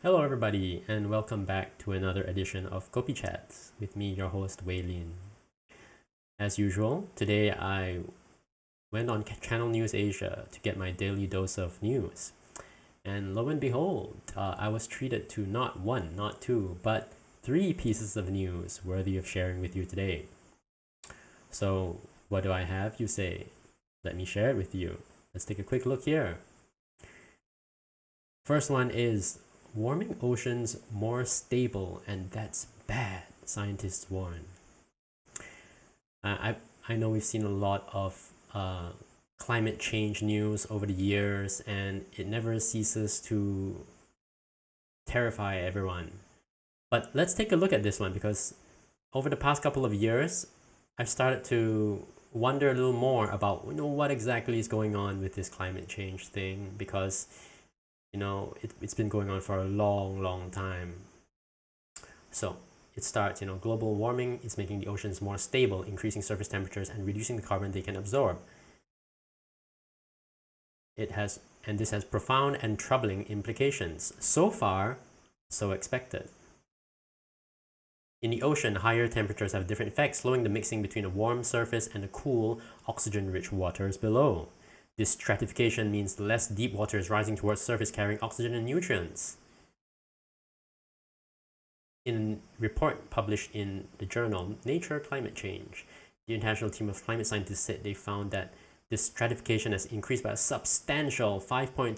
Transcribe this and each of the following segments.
Hello, everybody, and welcome back to another edition of Kopi Chats with me, your host, Wei Lin. As usual, today I went on Channel News Asia to get my daily dose of news. And lo and behold, I was treated to not one, not two, but three pieces of news worthy of sharing with you today. So, what do I have, you say? Let me share it with you. Let's take a quick look here. First one is warming oceans more stable, and that's bad, scientists warn. I know we've seen a lot of climate change news over the years, and it never ceases to terrify everyone. But let's take a look at this one because over the past couple of years, I've started to wonder a little more about what exactly is going on with this climate change thing because it's been going on for a long time. So it starts, global warming is making the oceans more stable, increasing surface temperatures and reducing the carbon they can absorb. This has profound and troubling implications. So far, so expected. In the ocean, higher temperatures have different effects, slowing the mixing between a warm surface and the cool, oxygen-rich waters below. This stratification means less deep water is rising towards the surface carrying oxygen and nutrients. In a report published in the journal Nature Climate Change, the international team of climate scientists said they found that this stratification has increased by a substantial 5.3%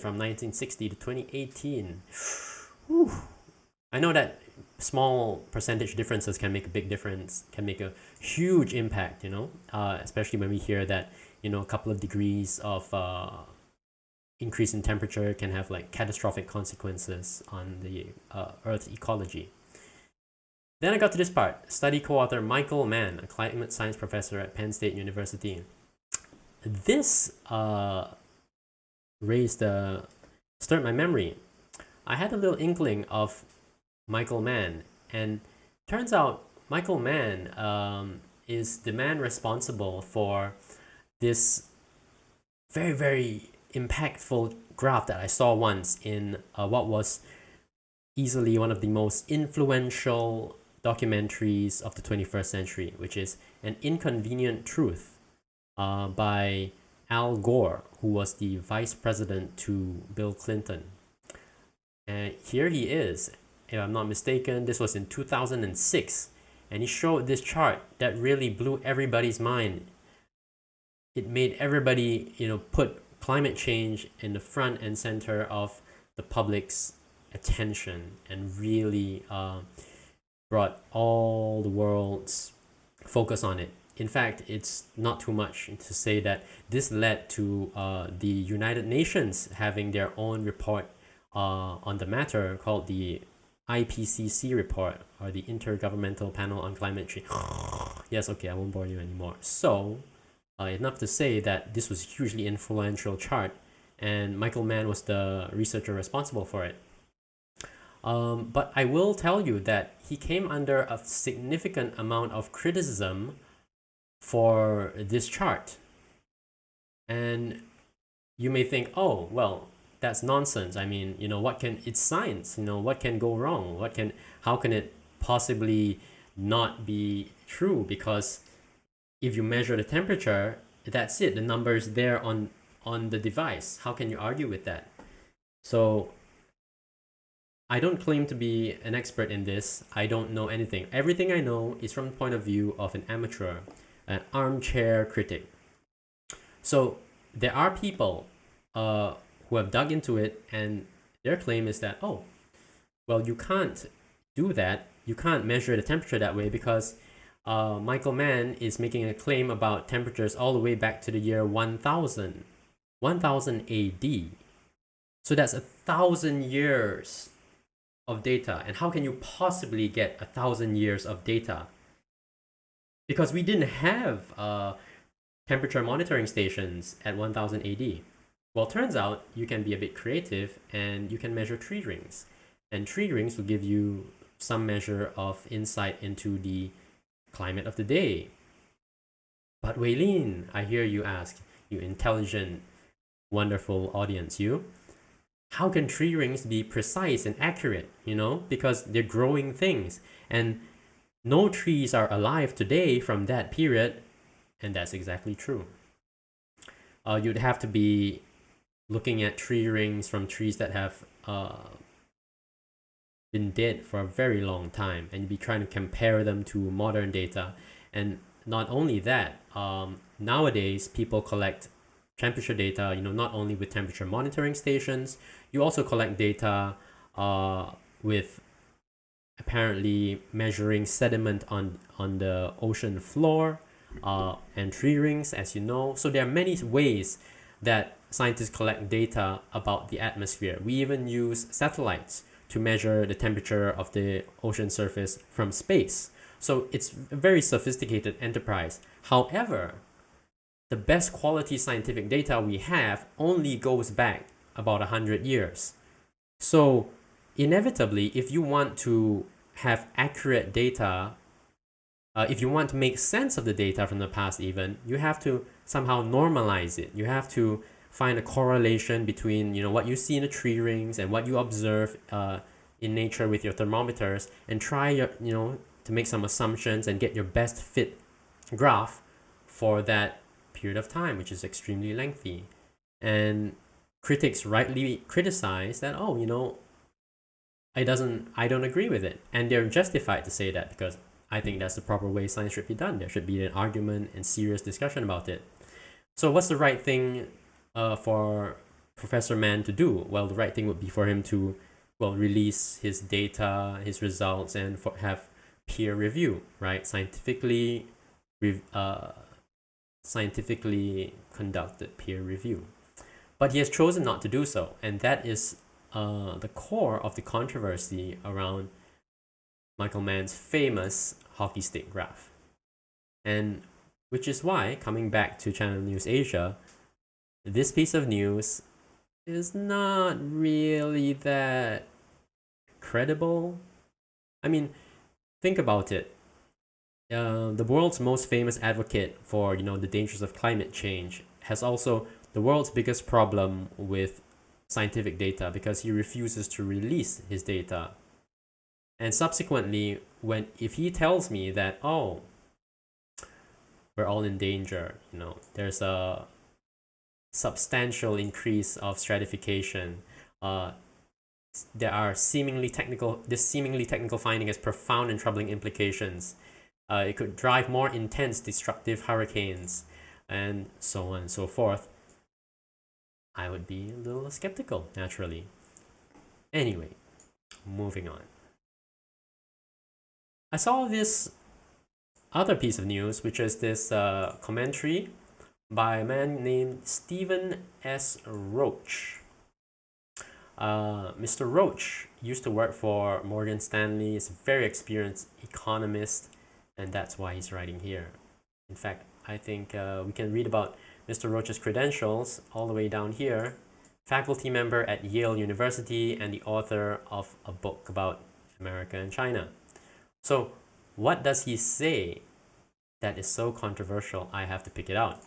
from 1960 to 2018. Whew. I know that small percentage differences can make a big difference, can make a huge impact, especially when we hear that, a couple of degrees of increase in temperature can have like catastrophic consequences on the Earth's ecology. Then I got to this part. Study co-author Michael Mann, a climate science professor at Penn State University. This stirred my memory. I had a little inkling of Michael Mann, and turns out Michael Mann is the man responsible for this very, very impactful graph that I saw once in what was easily one of the most influential documentaries of the 21st century, which is An Inconvenient Truth by Al Gore, who was the vice president to Bill Clinton. And here he is, if I'm not mistaken, this was in 2006, and he showed this chart that really blew everybody's mind. It made everybody, put climate change in the front and center of the public's attention and really brought all the world's focus on it. In fact, it's not too much to say that this led to the United Nations having their own report on the matter called the IPCC report, or the Intergovernmental Panel on Climate Change. Yes, okay, I won't bore you anymore. So, enough to say that this was a hugely influential chart, and Michael Mann was the researcher responsible for it. But I will tell you that he came under a significant amount of criticism for this chart. And you may think, oh, well, that's nonsense. I mean, it's science, what can go wrong? How can it possibly not be true? Because if you measure the temperature, that's it. The number is there on the device. How can you argue with that? So I don't claim to be an expert in this. I don't know anything. Everything I know is from the point of view of an amateur, an armchair critic. So there are people who have dug into it, and their claim is that, oh, well, you can't do that. You can't measure the temperature that way because Michael Mann is making a claim about temperatures all the way back to the year 1000 AD. So that's 1,000 years of data. And how can you possibly get 1,000 years of data? Because we didn't have temperature monitoring stations at 1000 AD. Well, turns out you can be a bit creative and you can measure tree rings. And tree rings will give you some measure of insight into the climate of the day. But Wei Lin, I hear you ask, you intelligent, wonderful audience, you. how can tree rings be precise and accurate? Because they're growing things, and no trees are alive today from that period, and that's exactly true. You'd have to be looking at tree rings from trees that have been dead for a very long time, and you'd be trying to compare them to modern data. And not only that, nowadays people collect temperature data, not only with temperature monitoring stations, you also collect data with apparently measuring sediment on the ocean floor and tree rings, as you know. So there are many ways that scientists collect data about the atmosphere. We even use satellites to measure the temperature of the ocean surface from space. So it's a very sophisticated enterprise. However, the best quality scientific data we have only goes back about 100 years. So inevitably, if you want to have accurate data, if you want to make sense of the data from the past even, you have to somehow normalize it. You have to find a correlation between what you see in the tree rings and what you observe in nature with your thermometers, and try to make some assumptions and get your best fit graph for that period of time, which is extremely lengthy. And critics rightly criticize that, I don't agree with it, and they're justified to say that, because I think that's the proper way science should be done. There should be an argument and serious discussion about it. So what's the right thing for Professor Mann to do? Well, the right thing would be for him to release his data, his results, and have peer review, right? Scientifically conducted peer review. But he has chosen not to do so, and that is the core of the controversy around Michael Mann's famous hockey stick graph. And which is why, coming back to Channel News Asia, this piece of news is not really that credible. I mean, think about it. The world's most famous advocate for the dangers of climate change has also the world's biggest problem with scientific data, because he refuses to release his data. And subsequently, if he tells me that, we're all in danger, there's a substantial increase of stratification, this seemingly technical finding has profound and troubling implications. It could drive more intense, destructive hurricanes, and so on and so forth. I would be a little skeptical, naturally. Anyway, moving on. I saw this other piece of news, which is this commentary by a man named Stephen S. Roach. Mr. Roach used to work for Morgan Stanley. He's a very experienced economist, and that's why he's writing here. In fact, I think we can read about Mr. Roach's credentials all the way down here. Faculty member at Yale University and the author of a book about America and China. So what does he say that is so controversial? I have to pick it out.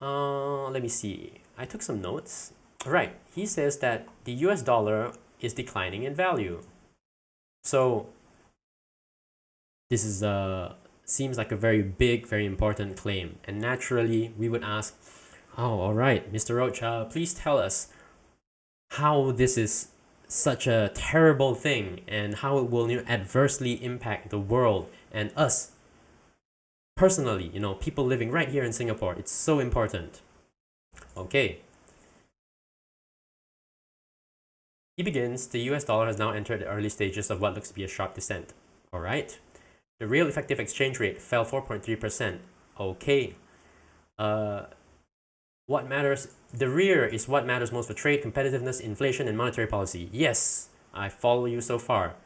Let me see. I took some notes. Right, he says that the US dollar is declining in value. So this is seems like a very big, very important claim. And naturally, we would ask, all right, Mr. Roach, please tell us how this is such a terrible thing and how it will adversely impact the world and us personally, people living right here in Singapore. It's so important. Okay. He begins, the US dollar has now entered the early stages of what looks to be a sharp descent. All right. The real effective exchange rate fell 4.3%. Okay. What matters? The rear is what matters most for trade, competitiveness, inflation, and monetary policy. Yes, I follow you so far.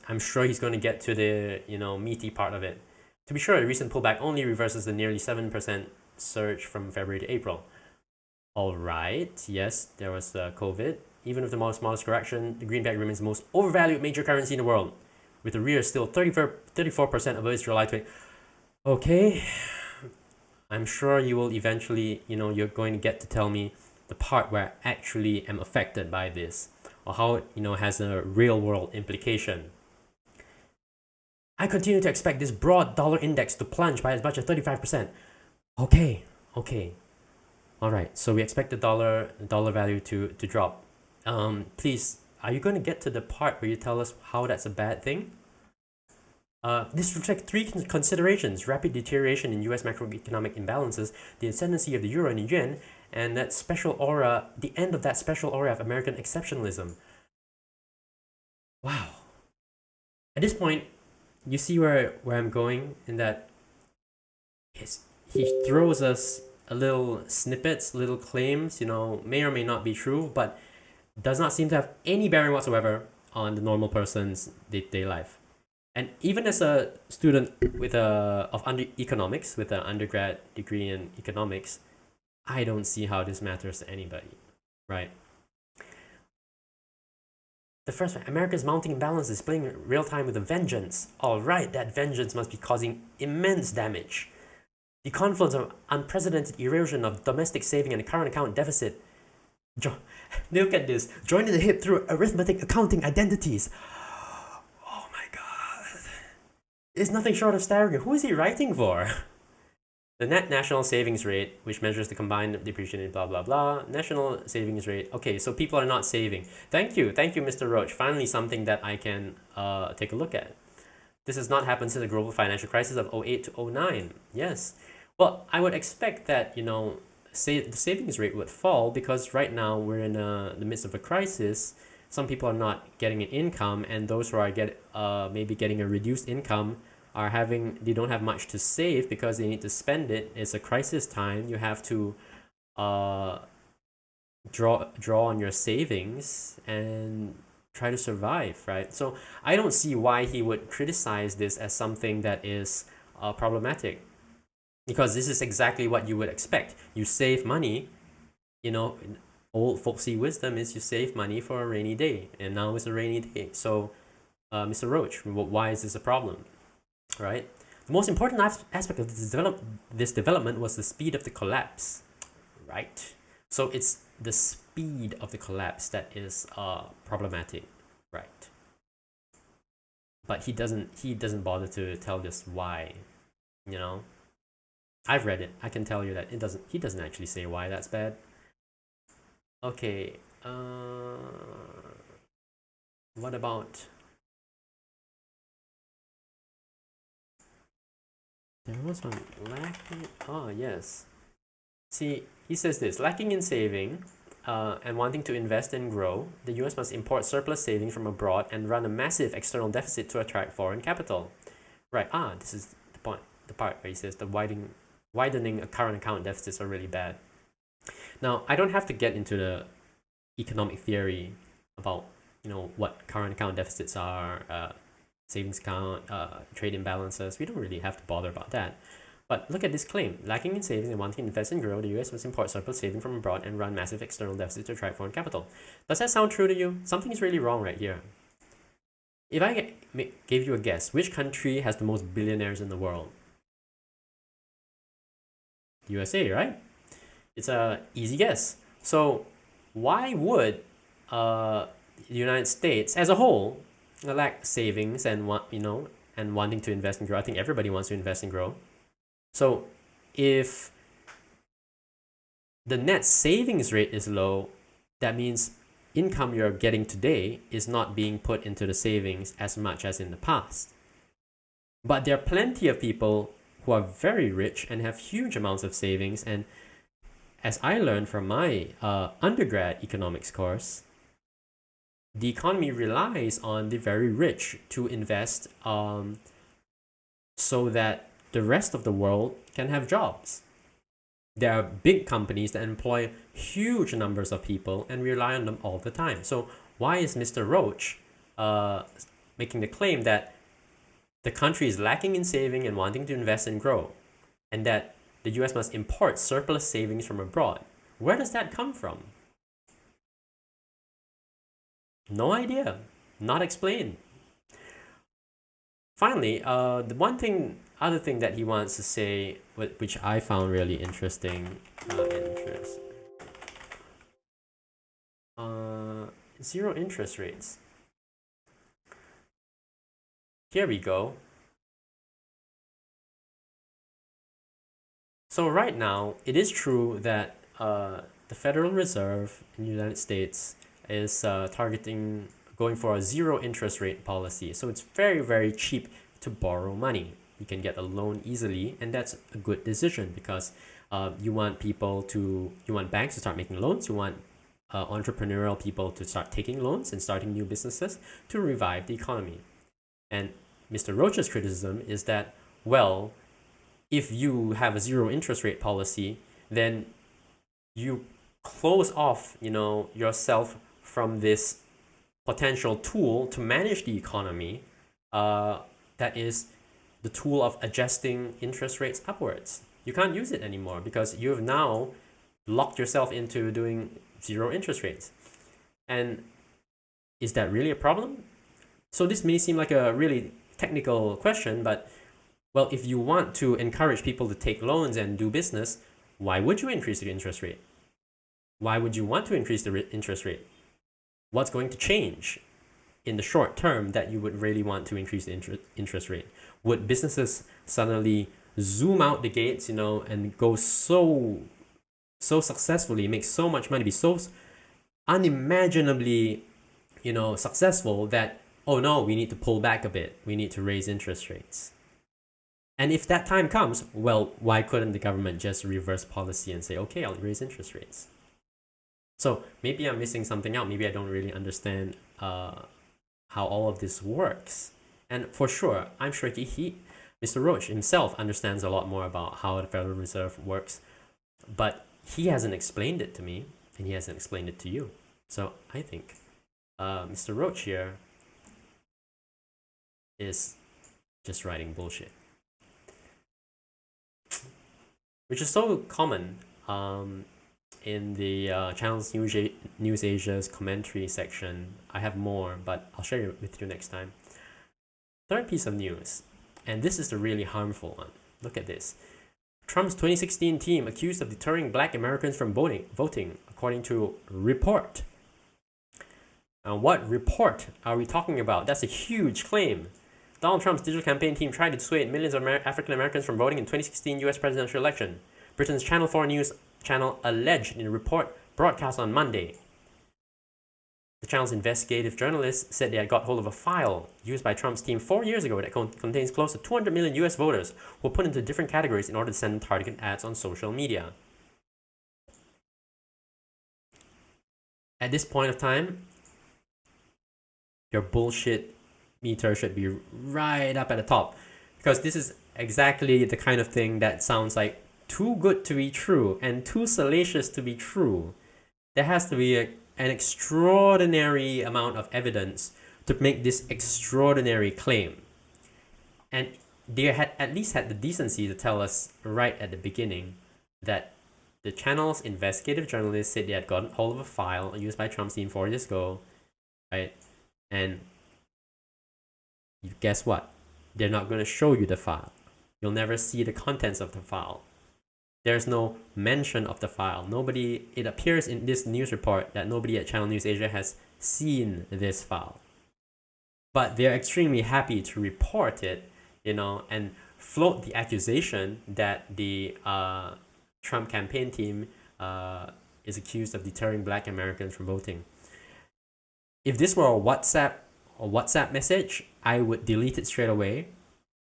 I'm sure he's going to get to the meaty part of it. To be sure, the recent pullback only reverses the nearly 7% surge from February to April. All right. Yes, there was COVID. Even with the smallest correction, the greenback remains the most overvalued major currency in the world, with the rear still 34% above its July 20. Okay, I'm sure you will eventually, you're going to get to tell me the part where I actually am affected by this, or how it, has a real world implication. I continue to expect this broad dollar index to plunge by as much as 35%. Okay. All right. So we expect the dollar value to drop. Please, are you going to get to the part where you tell us how that's a bad thing? This reflects three considerations: rapid deterioration in U.S. macroeconomic imbalances, the ascendancy of the euro and the yen, and that special aura, the end of that special aura of American exceptionalism. Wow. At this point, you see where I'm going in that he throws us a little snippets, little claims, may or may not be true, but does not seem to have any bearing whatsoever on the normal person's day-to-day life. And even as a student of economics, with an undergrad degree in economics, I don't see how this matters to anybody, right? The first one, America's mounting imbalance is playing real time with a vengeance. All right, that vengeance must be causing immense damage. The confluence of unprecedented erosion of domestic saving and the current account deficit. Look at this. Joined at the hip through arithmetic accounting identities. Oh my god. It's nothing short of staggering. Who is he writing for? The net national savings rate, which measures the combined depreciation, blah, blah, blah. National savings rate. Okay, so people are not saving. Thank you, Mr. Roach. Finally, something that I can take a look at. This has not happened since the global financial crisis of 08 to 09. Yes. Well, I would expect that, the savings rate would fall because right now we're in the midst of a crisis. Some people are not getting an income, and those who are maybe getting a reduced income they don't have much to save because they need to spend it. It's a crisis time. You have to draw on your savings and try to survive, right? So I don't see why he would criticize this as something that is problematic, because this is exactly what you would expect. You save money, old folksy wisdom is you save money for a rainy day, and now it's a rainy day. So, Mr. Roach, why is this a problem? Right? The most important aspect of this development was the speed of the collapse. Right? So it's the speed of the collapse that is problematic. Right? But he doesn't bother to tell us why. I've read it. I can tell you that he doesn't actually say why that's bad. Okay. What about... There was one lacking... Oh, yes. See, he says this. Lacking in saving and wanting to invest and grow, the US must import surplus savings from abroad and run a massive external deficit to attract foreign capital. Right. This is the point. The part where he says the widening current account deficits are really bad. Now, I don't have to get into the economic theory about, what current account deficits are, savings account, trade imbalances. We don't really have to bother about that. But look at this claim. Lacking in savings and wanting to invest and grow, the US must import surplus saving from abroad and run massive external deficits to attract foreign capital. Does that sound true to you? Something is really wrong right here. If I gave you a guess, which country has the most billionaires in the world? USA, right? It's a easy guess. So why would the United States as a whole lack savings and wanting to invest and grow? I think everybody wants to invest and grow. So if the net savings rate is low, that means income you're getting today is not being put into the savings as much as in the past. But there are plenty of people who are very rich and have huge amounts of savings. And as I learned from my undergrad economics course, the economy relies on the very rich to invest so that the rest of the world can have jobs. There are big companies that employ huge numbers of people and rely on them all the time. So why is Mr. Roach making the claim that the country is lacking in saving and wanting to invest and grow, and that the US must import surplus savings from abroad? Where does that come from? No idea. Not explained. Finally, the other thing that he wants to say, which I found really interesting, Zero interest rates. Here we go. So right now, it is true that the Federal Reserve in the United States is targeting going for a zero interest rate policy. So it's very, very cheap to borrow money. You can get a loan easily, and that's a good decision because you want banks to start making loans. You want entrepreneurial people to start taking loans and starting new businesses to revive the economy. And Mr. Roach's criticism is that, well, if you have a zero interest rate policy, then you close off, yourself from this potential tool to manage the economy. That is the tool of adjusting interest rates upwards. You can't use it anymore because you've now locked yourself into doing zero interest rates. And is that really a problem? So this may seem like a really technical question, but well, if you want to encourage people to take loans and do business, why would you increase the interest rate? Why would you want to increase the interest rate? What's going to change in the short term that you would really want to increase the interest rate? Would businesses suddenly zoom out the gates, and go so successfully, make so much money, be so unimaginably, successful that, oh no, we need to pull back a bit. We need to raise interest rates. And if that time comes, well, why couldn't the government just reverse policy and say, okay, I'll raise interest rates? So maybe I'm missing something out. Maybe I don't really understand how all of this works. And for sure, I'm sure Mr. Roach himself understands a lot more about how the Federal Reserve works, but he hasn't explained it to me, and he hasn't explained it to you. So I think Mr. Roach here is just writing bullshit, which is so common in the Channels News Asia's commentary section. I have more, but I'll share it with you next time. Third piece of news, and this is the really harmful one. Look at this. Trump's 2016 team accused of deterring black Americans from voting, according to report. Now, what report are we talking about? That's a huge claim. Donald Trump's digital campaign team tried to dissuade millions of African Americans from voting in 2016 US presidential election. Britain's Channel 4 news channel alleged in a report broadcast on Monday. The channel's investigative journalists said they had got hold of a file used by Trump's team 4 years ago that contains close to 200 million US voters who were put into different categories in order to send targeted ads on social media. At this point of time, your bullshit meter should be right up at the top, because this is exactly the kind of thing that sounds like too good to be true and too salacious to be true. There has to be an extraordinary amount of evidence to make this extraordinary claim. And they had at least had the decency to tell us right at the beginning that the channel's investigative journalists said they had gotten hold of a file used by Trump's team 4 years ago, right? And guess what? They're not going to show you the file. You'll never see the contents of the file. There's no mention of the file. It appears in this news report that nobody at Channel News Asia has seen this file. But they're extremely happy to report it, and float the accusation that the Trump campaign team is accused of deterring black Americans from voting. If this were a WhatsApp message, I would delete it straight away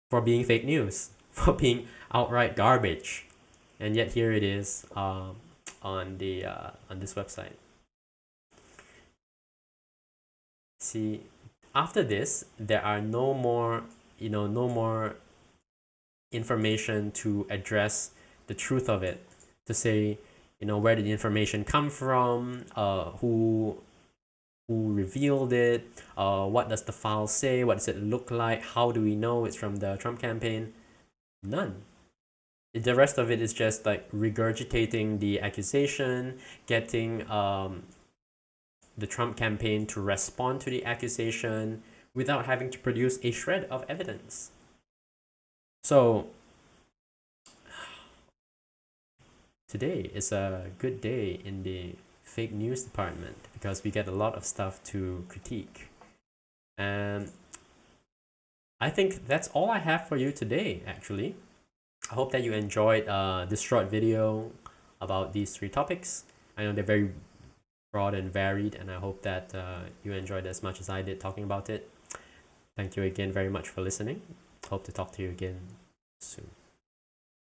for being fake news, for being outright garbage. And yet here it is on this website. See, after this, there are no more information to address the truth of it, to say, where did the information come from, who revealed it, what does the file say, what does it look like, how do we know it's from the Trump campaign? None. The rest of it is just like regurgitating the accusation, getting the Trump campaign to respond to the accusation without having to produce a shred of evidence. So today is a good day in the fake news department because we get a lot of stuff to critique. And I think that's all I have for you today, actually. I hope that you enjoyed this short video about these three topics. I know they're very broad and varied, and I hope that you enjoyed as much as I did talking about it. Thank you again very much for listening. Hope to talk to you again soon.